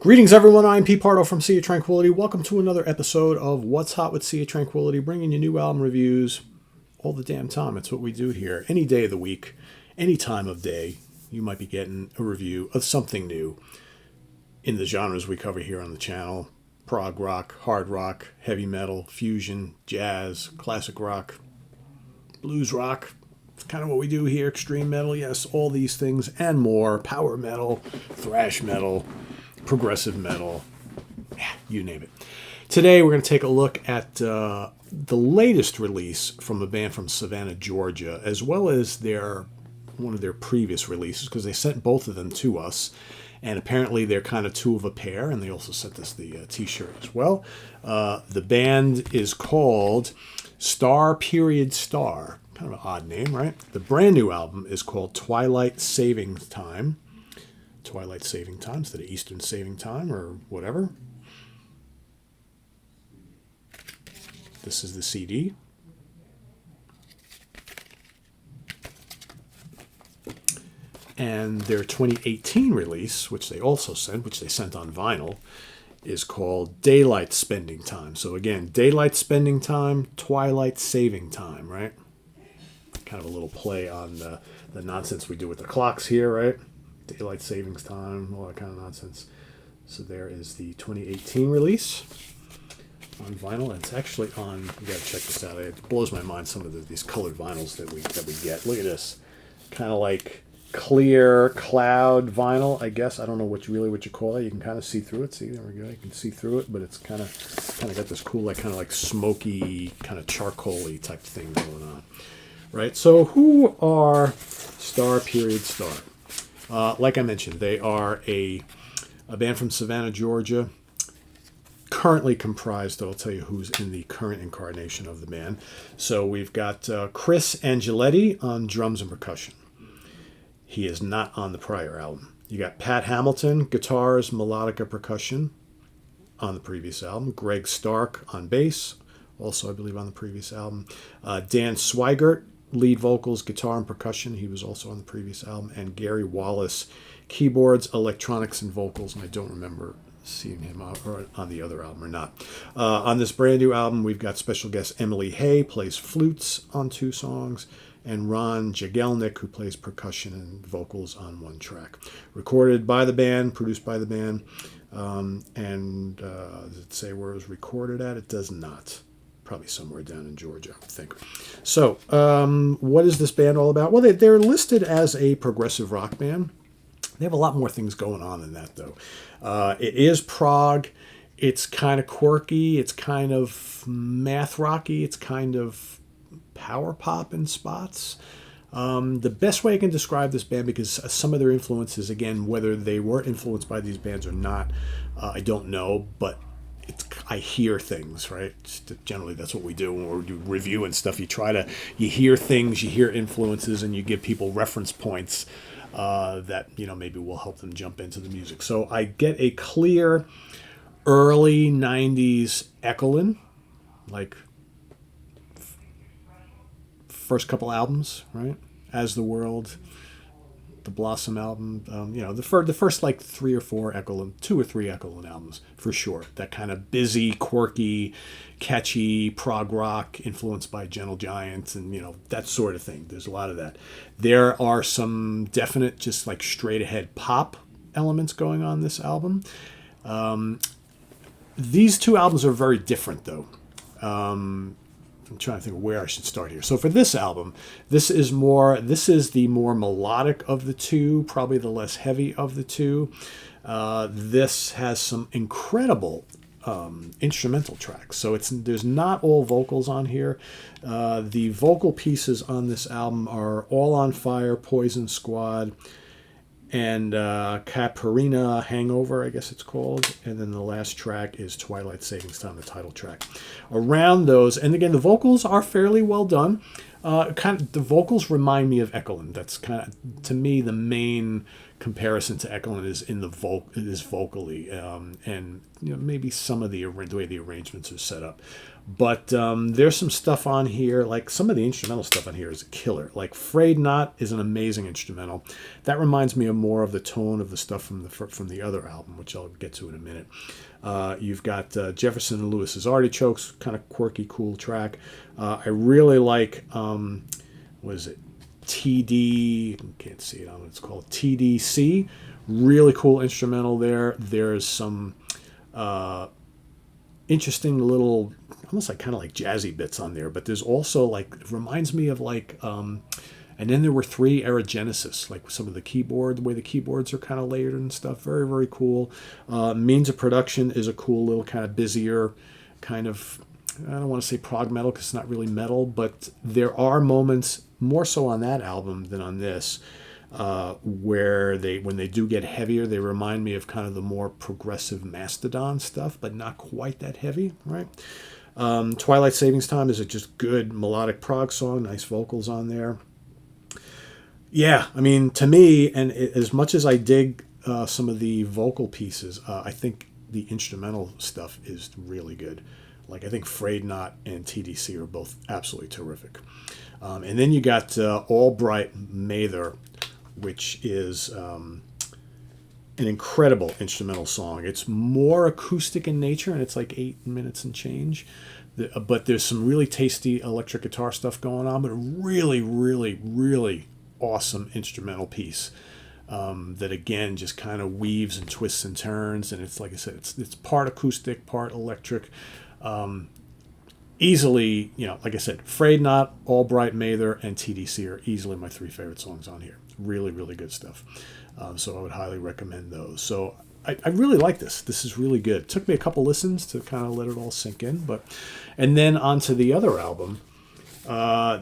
Greetings, everyone. I'm Pete Pardo from Sea of Tranquility. Welcome to another episode of What's Hot with Sea of Tranquility, bringing you new album reviews all the damn time. It's what we do here. Any day of the week, any time of day, you might be getting a review of something new in the genres we cover here on the channel. Prog rock, hard rock, heavy metal, fusion, jazz, classic rock, blues rock. It's kind of what we do here. Extreme metal, yes, all these things and more. Power metal, thrash metal, progressive metal, yeah, you name it. Today we're going to take a look at the latest release from a band from Savannah, Georgia, as well as one of their previous releases, because they sent both of them to us, and apparently they're kind of two of a pair, and they also sent us the t-shirt as well. The band is called Star Period Star, kind of an odd name, right? The brand new album is called Twilight Savings Time. Twilight Saving Time instead of Eastern Saving Time or whatever. This is the CD. And their 2018 release, which they also sent, which they sent on vinyl, is called Daylight Spending Time. So again, Daylight Spending Time, Twilight Saving Time, right? Kind of a little play on the nonsense we do with the clocks here, right? Daylight Savings Time, all that kind of nonsense. So there is the 2018 release on vinyl. It's actually on, you gotta check this out. It blows my mind, some of these colored vinyls that we get. Look at this. Kind of like clear cloud vinyl, I guess. I don't know what you call it. You can kind of see through it. See, there we go. You can see through it, but it's kind of got this cool, like kind of like smoky, kind of charcoal-y type thing going on. Right? So who are Star Period Star? Like I mentioned, they are a band from Savannah, Georgia, currently comprised, I'll tell you who's in the current incarnation of the band. So we've got Chris Angeletti on drums and percussion. He is not on the prior album. You got Pat Hamilton, guitars, melodica, percussion on the previous album. Greg Stark on bass, also I believe on the previous album. Dan Swigert, lead vocals, guitar, and percussion. He was also on the previous album. And Gary Wallace, keyboards, electronics, and vocals. And I don't remember seeing him on the other album or not. On this brand new album, we've got special guest Emily Hay, plays flutes on 2 songs, and Ron Jagelnik, who plays percussion and vocals on 1 track. Recorded by the band, produced by the band. Does it say where it was recorded at? It does not. Probably somewhere down in Georgia, I think. So, what is this band all about? Well, they're listed as a progressive rock band. They have a lot more things going on than that, though. It is prog. It's kind of quirky. It's kind of math rocky. It's kind of power pop in spots. The best way I can describe this band, because some of their influences, again, whether they were influenced by these bands or not, I don't know, but I hear things, right? Generally, that's what we do when we do review and stuff. You hear things, you hear influences, and you give people reference points that, maybe will help them jump into the music. So I get a clear early 90s Echoland, like first couple albums, right? As the World, the Blossom album, the first like 3 or 4 Echoland, 2 or 3 Echoland albums for sure. That kind of busy, quirky, catchy prog rock influenced by Gentle Giant and that sort of thing. There's a lot of that. There are some definite, just like straight ahead pop elements going on this album. These 2 albums are very different though. I'm trying to think of where I should start here. So for this album, this is the more melodic of the 2, probably the less heavy of the 2. This has some incredible instrumental tracks. So there's not all vocals on here. The vocal pieces on this album are All on Fire, Poison Squad, and Caparina Hangover, I guess it's called. And then the last track is Twilight Savings Time, the title track. Around those, and again, the vocals are fairly well done. Kind of the vocals remind me of Ekelund. That's kind of, to me, the main comparison to Ekelund is in the is vocally, and maybe some of the way the arrangements are set up. But there's some stuff on here, like some of the instrumental stuff on here is a killer. Like "Frayed Not" is an amazing instrumental. That reminds me of more of the tone of the stuff from the other album, which I'll get to in a minute. You've got Jefferson and Lewis's Artichokes, kind of quirky, cool track. I really like, what is it? TD, can't see it on what it's called, TDC. Really cool instrumental there. There's some interesting little, almost like kind of like jazzy bits on there, but there's also like, it reminds me of like, and then there were 3 Era Genesis, like some of the keyboard, the way the keyboards are kind of layered and stuff. Very, very cool. Means of Production is a cool little kind of busier kind of, I don't want to say prog metal because it's not really metal, but there are moments more so on that album than on this where when they do get heavier, they remind me of kind of the more progressive Mastodon stuff, but not quite that heavy, right? Twilight Savings Time is a just good melodic prog song, nice vocals on there. Yeah, I mean, to me, and as much as I dig some of the vocal pieces, I think the instrumental stuff is really good. Like, I think "Frayed Not" and TDC are both absolutely terrific. And then you got "Albright Mather," which is an incredible instrumental song. It's more acoustic in nature, and it's like 8 minutes and change. But there's some really tasty electric guitar stuff going on, but a really, really, really awesome instrumental piece that again just kind of weaves and twists and turns, and it's like I said, it's part acoustic, part electric. Easily, like I said, "Frayed Not," "Albright Mather," and TDC are easily my 3 favorite songs on here. Really, really good stuff. So I would highly recommend those. So I really like this. This is really good. It took me a couple listens to kind of let it all sink in, and then onto the other album.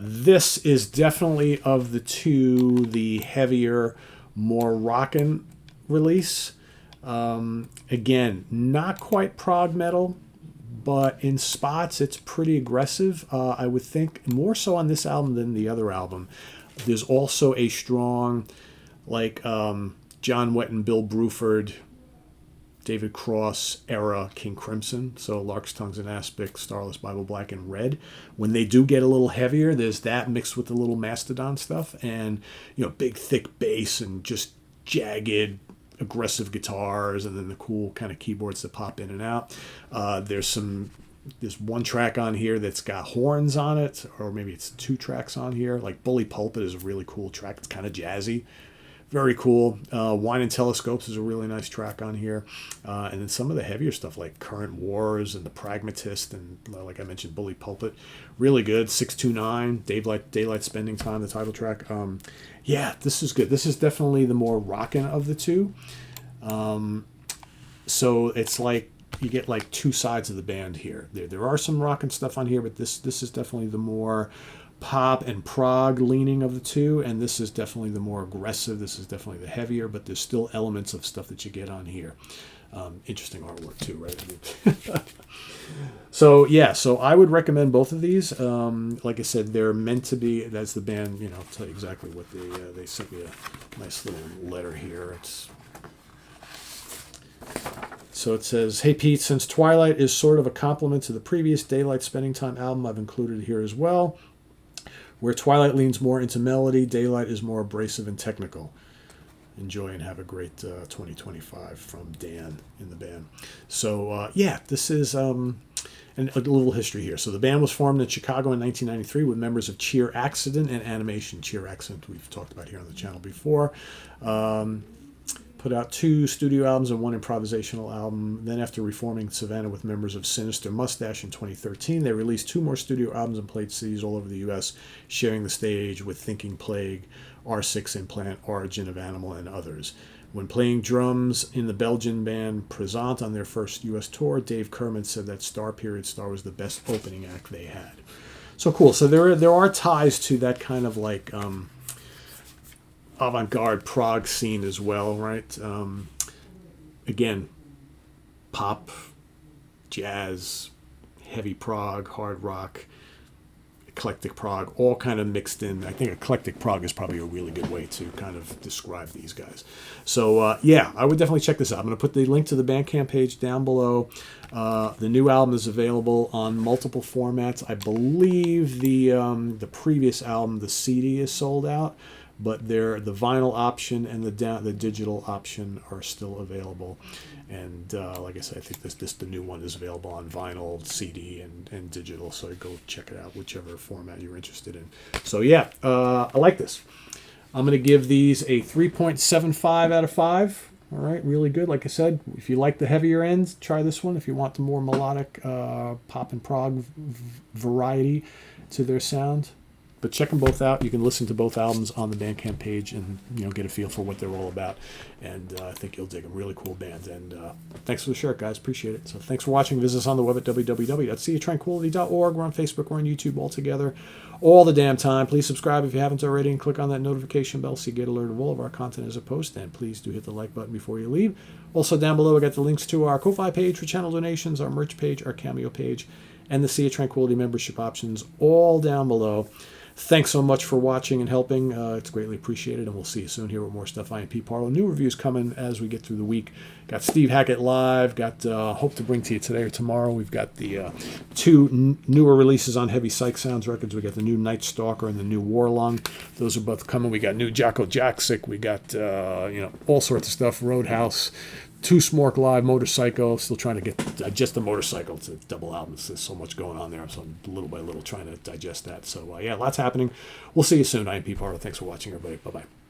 This is definitely of the 2 the heavier, more rockin' release. Again, not quite prog metal, but in spots it's pretty aggressive. I would think more so on this album than the other album. There's also a strong, like John Wetton, Bill Bruford, David Cross era King Crimson, so Lark's Tongues and Aspic, Starless Bible Black, and Red. When they do get a little heavier, there's that mixed with the little Mastodon stuff, and big thick bass and just jagged, aggressive guitars, and then the cool kind of keyboards that pop in and out. There's one track on here that's got horns on it, or maybe it's 2 tracks on here. Like Bully Pulpit is a really cool track. It's kind of jazzy. Very cool. Wine and Telescopes is a really nice track on here. And then some of the heavier stuff like Current Wars and The Pragmatist and, like I mentioned, Bully Pulpit. Really good. 629, Daylight Spending Time, the title track. Yeah, this is good. This is definitely the more rockin' of the 2. So it's like you get like 2 sides of the band here. There are some rockin' stuff on here, but this is definitely the more pop and prog leaning of the 2, and this is definitely the more aggressive. This is definitely the heavier, but there's still elements of stuff that you get on here. Interesting artwork too, right? So I would recommend both of these. Like I said, they're meant to be. That's the band. I'll tell you exactly what they sent me a nice little letter here. So it says, "Hey Pete, since Twilight is sort of a complement to the previous Daylight Spending Time album, I've included it here as well. Where Twilight leans more into melody, Daylight is more abrasive and technical. Enjoy and have a great 2025 from Dan in the band." So, this is a little history here. So the band was formed in Chicago in 1993 with members of Cheer Accident and Animation. Cheer Accident we've talked about here on the channel before. Put out 2 studio albums and 1 improvisational album. Then after reforming Savannah with members of Sinister Mustache in 2013, they released 2 more studio albums and played cities all over the U.S., sharing the stage with Thinking Plague, R6 Implant, Origin of Animal, and others. When playing drums in the Belgian band Present on their first U.S. tour, Dave Kerman said that Star was the best opening act they had. So cool. So there are ties to that kind of like avant-garde prog scene as well, right? Again, pop, jazz, heavy prog, hard rock. eclectic prog, all kind of mixed in. I think eclectic prog is probably a really good way to kind of describe these guys. So yeah, I would definitely check this out. I'm going to put the link to the Bandcamp page down below. The new album is available on multiple formats. I believe the previous album, the CD, is sold out, but the vinyl option and the digital option are still available. And like I said, I think the new one is available on vinyl, CD, and digital. So go check it out, whichever format you're interested in. So yeah, I like this. I'm going to give these a 3.75 out of 5. All right, really good. Like I said, if you like the heavier ends, try this one. If you want the more melodic pop and prog variety to their sound. But check them both out. You can listen to both albums on the Bandcamp page and get a feel for what they're all about. And I think you'll dig them. Really cool band. And thanks for the shirt, guys. Appreciate it. So thanks for watching. Visit us on the web at www.seaoftranquility.org. We're on Facebook. We're on YouTube all together all the damn time. Please subscribe if you haven't already and click on that notification bell so you get alerted of all of our content as a post. And please do hit the like button before you leave. Also down below, we got the links to our Ko-Fi page for channel donations, our merch page, our Cameo page, and the Sea of Tranquility membership options all down below. Thanks so much for watching and helping. It's greatly appreciated, and we'll see you soon here with more stuff. I am Pete Pardo. New reviews coming as we get through the week. Got Steve Hackett live. Got hope to bring to you today or tomorrow. We've got the two newer releases on Heavy Psych Sounds Records. We got the new Night Stalker and the new Warlung. Those are both coming. We got new Jocko Jaksic. We got all sorts of stuff. Roadhouse. 2 Smork Live, Motorcycle. Still trying to digest the Motorcycle. It's a double album. There's so much going on there. So I'm little by little trying to digest that. So yeah, lots happening. We'll see you soon. I am Pete Pardo. Thanks for watching, everybody. Bye-bye.